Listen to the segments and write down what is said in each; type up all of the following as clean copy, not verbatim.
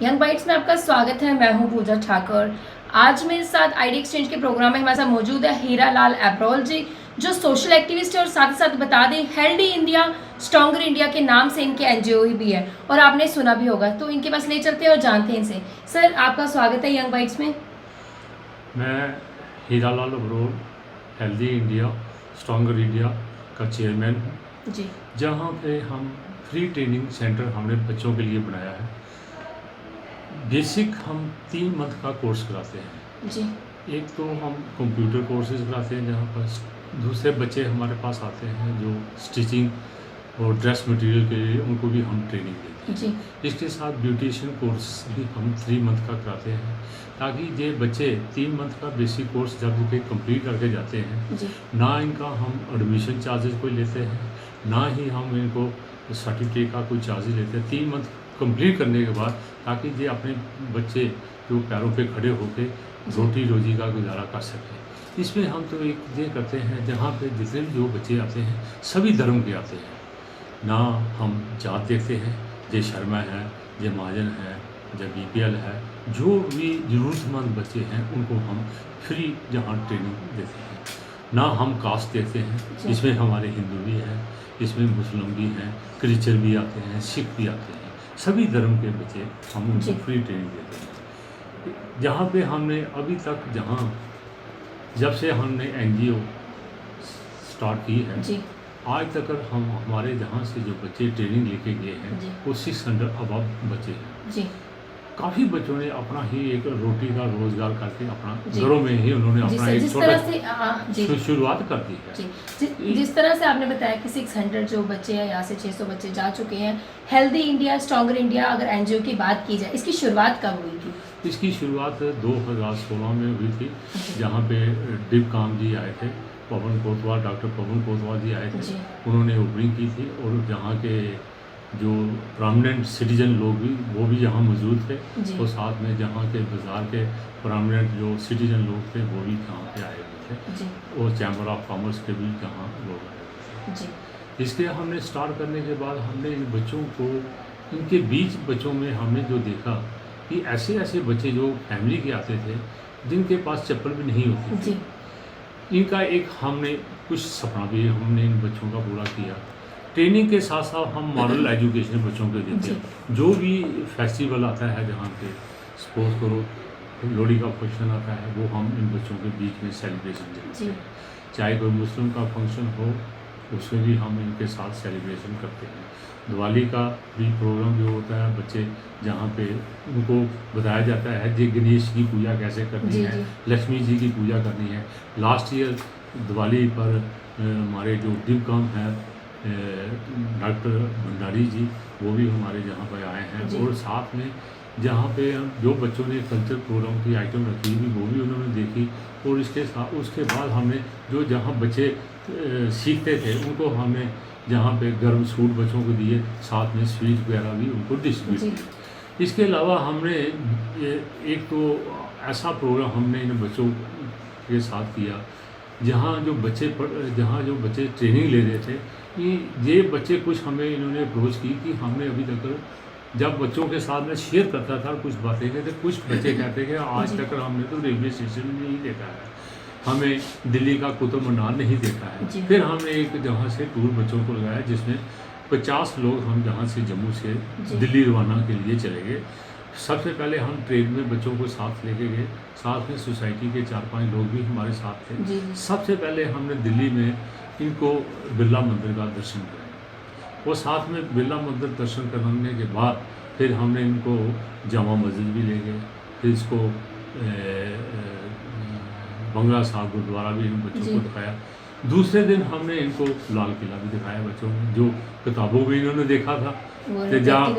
Young bytes में आपका स्वागत है। मैं हूं पूजा ठाकुर। आज मेरे साथ आईडी एक्सचेंज के प्रोग्राम में हमारे साथ मौजूद है हीरा लाल एब्रोल जी, जो सोशल एक्टिविस्ट है और साथ ही साथ बता दें हेल्दी इंडिया स्ट्रॉन्गर इंडिया के नाम से इनके एनजीओ भी है और आपने सुना भी होगा। तो इनके पास ले चलते हैं और जानते हैं इनसे। सर, आपका स्वागत है यंग बाइट्स में। मैं Hira Lal Abrol healthy India stronger India का चेयरमैन हूँ जी जहाँ पे हम फ्री ट्रेनिंग सेंटर हमने बच्चों के लिए बनाया है। बेसिक हम 3 मंथ का कोर्स कराते हैं जी एक तो हम कंप्यूटर कोर्सेज कराते हैं जहाँ पर दूसरे बच्चे हमारे पास आते हैं जो स्टिचिंग और ड्रेस मटेरियल के लिए उनको भी हम ट्रेनिंग देते हैं। जी इसके साथ ब्यूटिशियन कोर्स भी हम 3 मंथ का कराते हैं ताकि ये बच्चे 3 मंथ का बेसिक कोर्स जब ये कंप्लीट करके जाते हैं जी ना इनका हम एडमिशन चार्जेस कोई लेते हैं ना ही हम इनको सर्टिफिकेट का कोई चार्जेस लेते हैं 3 मंथ कंप्लीट करने के बाद, ताकि ये अपने बच्चे जो पैरों पे खड़े होकर रोटी रोजी का गुजारा कर सकें। इसमें हम तो एक ये करते हैं जहाँ पे जितने भी जो बच्चे आते हैं सभी धर्म के आते हैं, ना हम जात देखते हैं, जे शर्मा है, जे महाजन है, जे बीपीएल है, जो भी ज़रूरतमंद बच्चे हैं उनको हम फ्री जहाँ ट्रेनिंग देते हैं। ना हम कास्ट देखते हैं, इसमें हमारे हिंदू भी हैं, इसमें मुस्लिम भी हैं, क्रिश्चियन भी आते हैं, सिख भी आते हैं, सभी धर्म के बच्चे हम उनको फ्री ट्रेनिंग देते हैं। जहाँ पे हमने अभी तक जब से हमने एनजीओ स्टार्ट की है जी आज तक हम हमारे जहाँ से जो बच्चे ट्रेनिंग लेके गए हैं वो 600 अबव बच्चे हैं। जी काफ़ी बच्चों ने अपना ही एक रोटी का रोजगार करके अपना घरों में ही उन्होंने अपना एक जिस छोटा तरह से शुरुआत कर दी है। जिस तरह से आपने बताया कि 600 जो बच्चे हैं, यहाँ से 600 बच्चे जा चुके हैं। हेल्दी इंडिया स्ट्रॉन्गर इंडिया अगर एनजीओ की बात की जाए, इसकी शुरुआत कब हुई थी? इसकी शुरुआत 2016 में हुई थी, जहाँ पे डिप काम जी आए थे, पवन कोतवाल, डॉक्टर पवन कोतवाल जी आए थे, उन्होंने ओपनिंग की थी और जहाँ के जो प्रोमिनेंट सिटीजन लोग भी वो भी यहाँ मौजूद थे और साथ में जहाँ के बाज़ार के प्रोमिनेंट जो सिटीजन लोग थे वो भी यहाँ पे आए हुए थे और चैम्बर ऑफ कॉमर्स के भी यहाँ लोग आए हुए थे। इसके हमने स्टार्ट करने के बाद हमने इन बच्चों को इनके बीच बच्चों में हमने जो देखा कि ऐसे ऐसे बच्चे जो फैमिली के आते थे जिनके पास चप्पल भी नहीं होती थी, इनका एक हमने कुछ सपना भी हमने इन बच्चों का पूरा किया। ट्रेनिंग के साथ साथ हम मॉरल एजुकेशन बच्चों को देते हैं। जो भी फेस्टिवल आता है जहाँ पे सपोज करो लोहड़ी का फंक्शन आता है वो हम इन बच्चों के बीच में सेलिब्रेशन देते हैं। चाहे कोई मुस्लिम का फंक्शन हो उसमें भी हम इनके साथ सेलिब्रेशन करते हैं। दिवाली का भी प्रोग्राम जो होता है बच्चे जहाँ पे उनको बताया जाता है जी गणेश की पूजा कैसे करनी है, लक्ष्मी जी की पूजा करनी है। लास्ट ईयर दिवाली पर हमारे जो डिप काम है डॉक्टर भंडारी जी वो भी हमारे जहाँ पर आए हैं और साथ में जहाँ पे जो बच्चों ने कल्चर प्रोग्राम की आइटम रखी हुई वो भी उन्होंने देखी और इसके साथ उसके बाद हमने जो जहाँ बच्चे सीखते थे उनको हमने जहाँ पे गर्म सूट बच्चों को दिए, साथ में स्वीट वगैरह भी उनको डिस्ट्रीब्यूट किए। इसके अलावा हमने एक तो ऐसा प्रोग्राम हमने इन बच्चों के साथ किया जहाँ जो बच्चे ट्रेनिंग ले रहे थे कि ये बच्चे कुछ हमें इन्होंने अप्रोच की कि हमने अभी तक जब बच्चों के साथ में शेयर करता था कुछ बातें कहते, कुछ बच्चे कहते कि आज तक हमने तो रेलवे स्टेशन नहीं देखा है, हमें दिल्ली का कुतुब मीनार नहीं देखा है। फिर हमने एक जहाँ से टूर बच्चों को लगाया जिसमें 50 लोग हम जहाँ से जम्मू से दिल्ली रवाना के लिए चले गए। सबसे पहले हम ट्रेन में बच्चों को साथ लेके गए, साथ में सोसाइटी के 4-5 लोग भी हमारे साथ थे। सबसे पहले हमने दिल्ली में इनको बिरला मंदिर का दर्शन कराया और साथ में बिरला मंदिर दर्शन कराने के बाद फिर हमने इनको जामा मस्जिद भी ले गए, फिर इसको बंगला साहब गुरुद्वारा भी इन बच्चों को दिखाया। दूसरे दिन हमने इनको लाल किला भी दिखाया बच्चों में, जो किताबों में इन्होंने देखा था कि जहाँ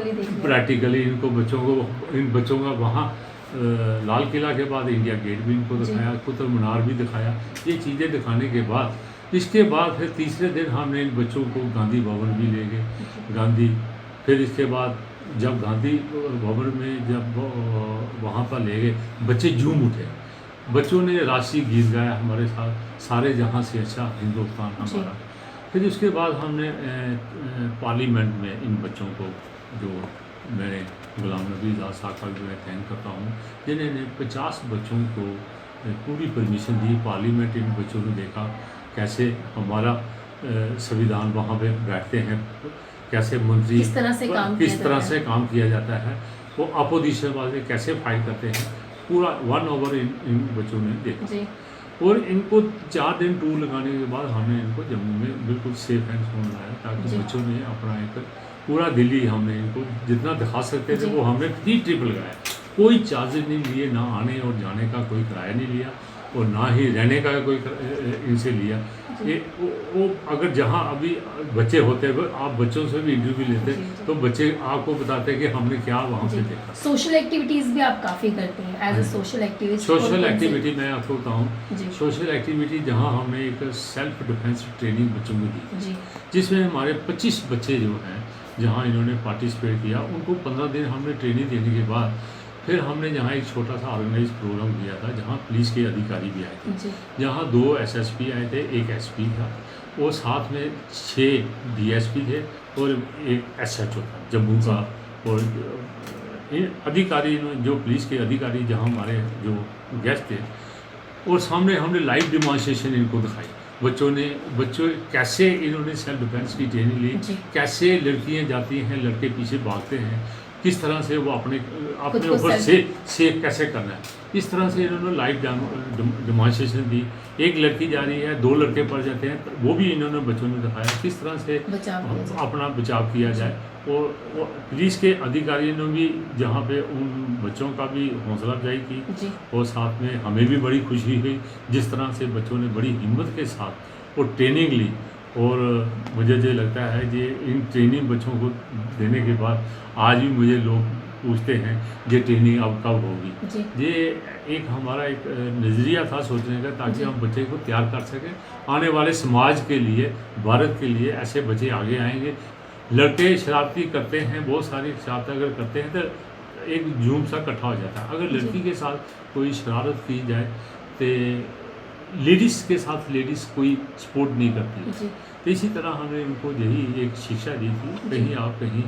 प्रैक्टिकली इन बच्चों का वहाँ लाल किला के बाद इंडिया गेट भी इनको दिखाया, कुतुब मीनार भी दिखाया। ये चीज़ें दिखाने के बाद इसके बाद फिर तीसरे दिन हमने इन बच्चों को गांधी भवन भी ले गए फिर इसके बाद जब गांधी भवन में जब वहाँ पर ले गए बच्चे झूम उठे, बच्चों ने राष्ट्रीय गीत गाया हमारे साथ, सारे जहाँ से अच्छा हिंदुस्तान हमारा। फिर उसके बाद हमने पार्लियामेंट में इन बच्चों को जो मैंने गुलाम नबी आज़ाद साहब का भी मैं थैंक करता हूँ, जिन्होंने 50 बच्चों को पूरी परमिशन दी। पार्लियामेंट इन बच्चों ने देखा कैसे हमारा संविधान वहाँ पे बैठते हैं, कैसे मंत्री किस तरह से काम किया जाता है, वो अपोजिशन वाले कैसे फाइट करते हैं, पूरा 1 आवर इन बच्चों ने देखा जी। और इनको 4 दिन टूर लगाने के बाद हमने इनको जम्मू में बिल्कुल सेफ एंड सोन लाया, ताकि बच्चों ने अपना एक पूरा दिल्ली हमने इनको जितना दिखा सकते थे वो हमने फ्री ट्रिप लगाया। कोई चार्जेस नहीं लिए, ना आने और जाने का कोई किराया नहीं लिया और ना ही रहने का कोई इनसे लिया। ये वो अगर जहाँ अभी बच्चे होते हैं, आप बच्चों से भी इंटरव्यू लेते तो बच्चे आपको बताते हैं कि हमने क्या वहाँ पे देखा। सोशल एक्टिविटीज़ भी आप काफ़ी करते हैं as a social activist. Social activity मैं आपको बताऊँ, सोशल एक्टिविटी जहाँ हमने एक सेल्फ डिफेंस ट्रेनिंग बच्चों को दी, जिसमें हमारे 25 बच्चे जो हैं जहाँ इन्होंने पार्टिसिपेट किया, उनको 15 दिन हमने ट्रेनिंग देने के बाद फिर हमने जहाँ एक छोटा सा ऑर्गेनाइज प्रोग्राम किया था, जहाँ पुलिस के अधिकारी भी आए थे, जहाँ 2 SSP आए थे, 1 SP था और साथ में 6 DSP थे और एक SHO था जम्मू का। और इन अधिकारी जो पुलिस के अधिकारी जहाँ हमारे जो गेस्ट थे, और सामने हमने लाइव डिमॉन्स्ट्रेशन इनको दिखाई। बच्चों कैसे इन्होंने सेल्फ डिफेंस की ट्रेनिंग ली, कैसे लड़कियां जाती हैं, लड़के पीछे भागते हैं, किस तरह से वो अपने ऊपर सेफ कैसे करना है, इस तरह से इन्होंने लाइव डिमॉन्स्ट्रेशन दी। एक लड़की जा रही है, 2 लड़के पड़ जाते हैं, वो भी इन्होंने बच्चों ने दिखाया किस तरह से अपना बचाव किया जाए। और पुलिस के अधिकारियों ने भी जहाँ पे उन बच्चों का भी हौसला अफजाई की और साथ में हमें भी बड़ी खुशी हुई जिस तरह से बच्चों ने बड़ी हिम्मत के साथ वो ट्रेनिंग ली। और मुझे जो लगता है कि इन ट्रेनिंग बच्चों को देने के बाद आज भी मुझे लोग पूछते हैं ये ट्रेनिंग अब कब होगी। ये एक हमारा एक नज़रिया था सोचने का, ताकि हम बच्चे को तैयार कर सकें आने वाले समाज के लिए, भारत के लिए। ऐसे बच्चे आगे आएंगे। लड़के शरारती करते हैं, बहुत सारी शरारत अगर करते हैं तो एक जुर्म सा इकट्ठा हो जाता है। अगर लड़की के साथ कोई शरारत की जाए तो लेडीज़ के साथ लेडीज़ कोई सपोर्ट नहीं करती। तो इसी तरह हमने इनको यही एक शिक्षा दी थी, कहीं आप कहीं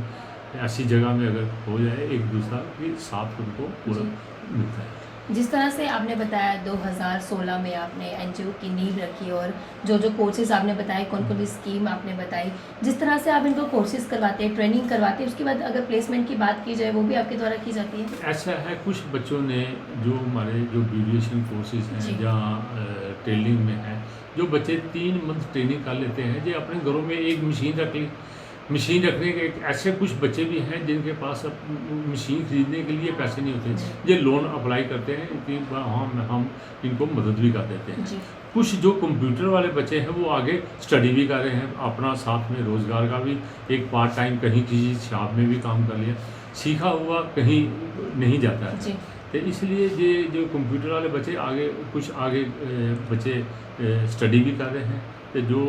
ऐसी जगह में अगर हो जाए, एक दूसरा के साथ उनको पूरा मिलता है। जिस तरह से आपने बताया 2016 में आपने NGO की नींव रखी और जो कोर्सेज आपने बताए, कौन कौन सी स्कीम आपने बताई, जिस तरह से आप इनको कोर्सेज करवाते हैं, ट्रेनिंग करवाते हैं, उसके बाद अगर प्लेसमेंट की बात की जाए वो भी आपके द्वारा की जाती है? ऐसा है, कुछ बच्चों ने जो हमारे जो ग्रेजुएशन कोर्सेज हैं या ट्रेनिंग में है, जो बच्चे 3 मंथ ट्रेनिंग कर लेते हैं, जो अपने घरों में एक मशीन रख ली। मशीन रखने के ऐसे कुछ बच्चे भी हैं जिनके पास अब मशीन खरीदने के लिए पैसे नहीं होते, ये लोन अप्लाई करते हैं कि हम इनको मदद भी कर देते हैं। कुछ जो कंप्यूटर वाले बच्चे हैं वो आगे स्टडी भी कर रहे हैं, अपना साथ में रोज़गार का भी एक पार्ट टाइम कहीं किसी शॉप में भी काम कर लिया, सीखा हुआ कहीं नहीं जाता है। तो इसलिए ये जो कंप्यूटर वाले बच्चे आगे बच्चे स्टडी भी कर रहे हैं, तो जो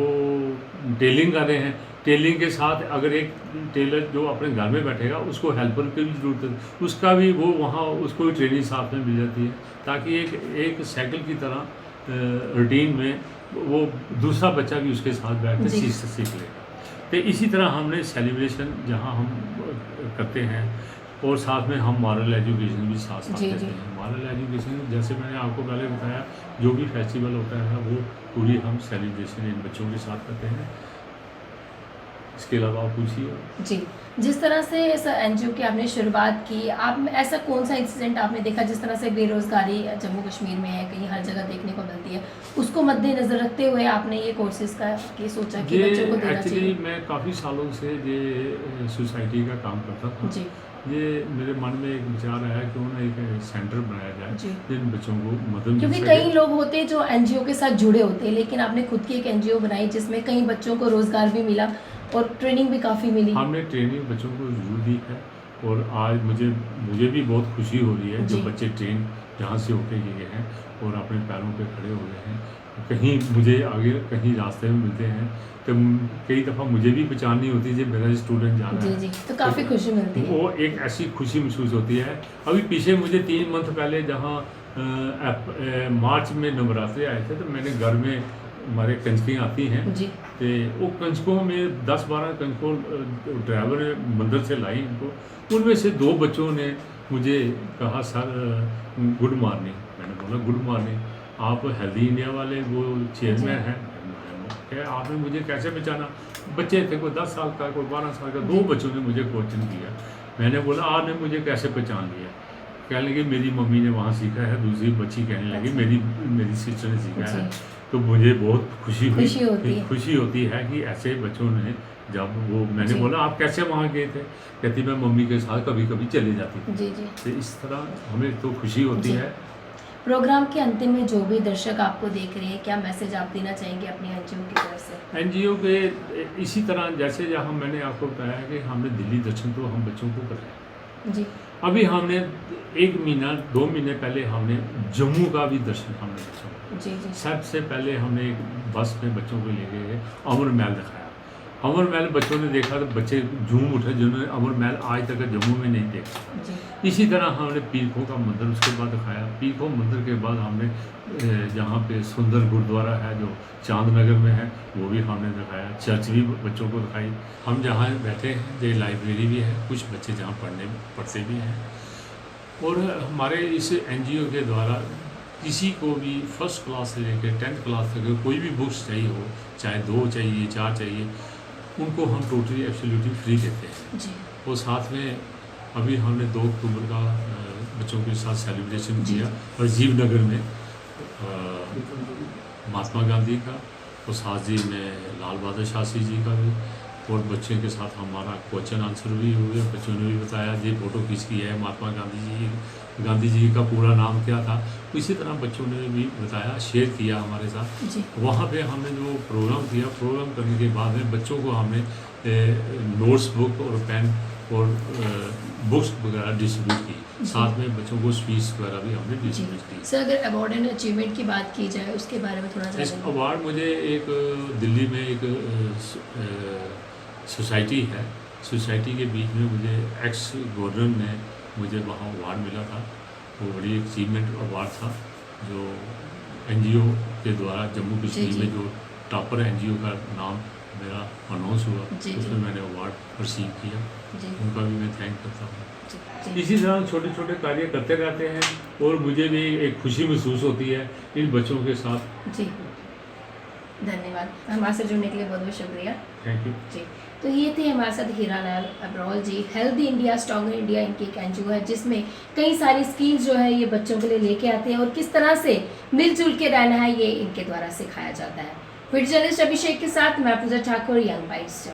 टेलरिंग कर रहे हैं, टेलरिंग के साथ अगर एक टेलर जो अपने घर में बैठेगा उसको हेल्पर की भी ज़रूरत है, उसका भी वो वहाँ उसको भी ट्रेनिंग साथ में मिल जाती है, ताकि एक साइकिल की तरह रूटीन में वो दूसरा बच्चा भी उसके साथ बैठ कर सीख लेगा। तो इसी तरह हमने सेलिब्रेशन जहाँ हम करते हैं और साथ में हम मॉरल एजुकेशन भी साथ देते हैं। मॉरल एजुकेशन जैसे मैंने आपको पहले बताया, जो भी फेस्टिवल होता है वो पूरी हम सेलिब्रेशन इन बच्चों के साथ करते हैं। इसके अलावा आप पूछिए। जी, जिस तरह से इस NGO की आपने शुरुआत की, आप ऐसा कौन सा इंसिडेंट आपने देखा जिस तरह से बेरोज़गारी जम्मू कश्मीर में है, कहीं हर जगह देखने को मिलती है, उसको मद्देनज़र रखते हुए आपने ये कोर्सेज़ का सोचा कि बच्चों को देना चाहिए? मैं काफ़ी सालों से ये सोसाइटी का काम करता था। ये मेरे मन में एक विचार आया कि उन्हें एक सेंटर बनाया जाए जिन बच्चों को मदद, क्योंकि कई लोग होते हैं जो NGO के साथ जुड़े होते हैं, लेकिन आपने खुद की एक NGO बनाई जिसमें कई बच्चों को रोज़गार भी मिला और ट्रेनिंग भी काफ़ी मिली। हमने ट्रेनिंग बच्चों को जरूर दी है और आज मुझे भी बहुत खुशी हो रही है जो बच्चे ट्रेन जहाँ से होके गए हैं और अपने पैरों पे खड़े हो गए हैं। कहीं मुझे आगे कहीं रास्ते में मिलते हैं तो कई दफ़ा मुझे भी पहचान नहीं होती जब मेरा स्टूडेंट जा रहा है, तो काफ़ी खुशी मिलती है। वो एक ऐसी खुशी महसूस होती है। अभी पीछे मुझे 3 मंथ पहले जहाँ मार्च में नवरात्रे आए थे, तो मैंने घर में हमारे कंजकियाँ आती हैं तो वो कंजकों में 10-12 कंजकों ड्राइवर ने मंदिर से लाई इनको। उनमें से 2 बच्चों ने मुझे कहा सर गुड मॉर्निंग। मैंने बोला गुड मॉर्निंग, आप हेल्दी इंडिया वाले वो चेयरमैन हैं? क्या आपने मुझे कैसे पहचाना? बच्चे थे, कोई 10 साल का, कोई 12 साल का, 2 बच्चों ने मुझे क्वेश्चन किया। मैंने बोला आपने मुझे कैसे पहचान लिया? कहने लगे मेरी मम्मी ने वहाँ सीखा है। दूसरी बच्ची कहने लगी मेरी सिस्टर ने सीखा है। तो मुझे बहुत खुशी होती है कि ऐसे बच्चों ने, जब वो मैंने बोला आप कैसे वहाँ गए थे? कहती मैं मम्मी के साथ कभी कभी चले जाती थी। जी जी। तो इस तरह हमें तो खुशी होती है। प्रोग्राम के अंतिम में जो भी दर्शक आपको देख रहे हैं, क्या मैसेज आप देना चाहेंगे अपनी एनजीओ की तरफ से? एनजीओ के इसी तरह जैसे जहाँ मैंने आपको बताया कि हमने दिल्ली दर्शन तो हम बच्चों को कर रहे हैं जी। अभी हमने 1 महीना 2 महीने पहले हमने जम्मू का भी दर्शन हमने बच्चों को। जी जी। सबसे पहले हमने एक बस में बच्चों को ले गए अमर महल दिखाया। अमर महल बच्चों ने देखा तो बच्चे झूम उठे जिन्होंने अमर महल आज तक जम्मू में नहीं देखा जी। इसी तरह हमने पीर खो का मंदिर उसके बाद दिखाया। पीर खो मंदिर के बाद हमने जहाँ पे सुंदर गुरुद्वारा है जो चांदनगर में है वो भी हमने दिखाया। चर्च भी बच्चों को दिखाई। हम जहाँ बैठे हैं ये लाइब्रेरी भी है, कुछ बच्चे जहाँ पढ़ते भी हैं। और हमारे इस एनजीओ के द्वारा किसी को भी फर्स्ट क्लास से लेकर 10th क्लास तक कोई भी बुक्स चाहिए हो, चाहे 2 चाहिए 4 चाहिए, उनको हम टोटली एब्सोल्युटली फ्री देते हैं जी। और साथ में अभी हमने 2 अक्टूबर का बच्चों के साथ सेलिब्रेशन किया राजीव नगर में महात्मा गांधी का, और साथ ही में लाल बहादुर शास्त्री जी का भी। और बच्चों के साथ हमारा क्वेश्चन आंसर भी हुए। बच्चों ने भी बताया ये फ़ोटो किसकी है, महात्मा गांधी जी का पूरा नाम क्या था। इसी तरह बच्चों ने भी बताया, शेयर किया हमारे साथ। वहाँ पे हमने जो प्रोग्राम किया, प्रोग्राम करने के बाद में बच्चों को हमने नोट्स बुक और पेन और बुक्स वगैरह डिस्ट्रीब्यूट की। साथ में बच्चों को स्पीच वगैरह भी हमने डिस्ट्रीब्यूट की। सर अगर अवार्ड एंड अचीवमेंट की बात की जाए उसके बारे में थोड़ा इस अवार्ड मुझे एक दिल्ली में एक सोसाइटी है, सोसाइटी के बीच में मुझे एक्स गवर्नर ने मुझे वहाँ अवार्ड मिला था। वो बड़ी अचीवमेंट अवार्ड था जो एनजीओ के द्वारा जम्मू कश्मीर में जो टॉपर एनजीओ का नाम मेरा अनाउंस हुआ, उसमें मैंने अवार्ड रिसीव किया। उनका भी मैं थैंक करता हूँ। इसी तरह छोटे छोटे कार्य करते रहते हैं और मुझे भी एक खुशी महसूस होती है इन बच्चों के साथ जी। धन्यवाद, हमारे से जुड़ने के लिए बहुत बहुत शुक्रिया। थैंक यू जी। तो ये थे हमारे साथ हीरालाल अब्रोल जी। हेल्दी इंडिया स्ट्रॉन्गर इंडिया इनकी एक एनजीओ है जिसमें कई सारी स्कीम्स जो है ये बच्चों के लिए लेके आते हैं और किस तरह से मिलजुल के रहना है ये इनके द्वारा सिखाया जाता है। वीडियो जर्नलिस्ट अभिषेक के साथ मैं पूजा ठाकुर, यंग बाइट्स।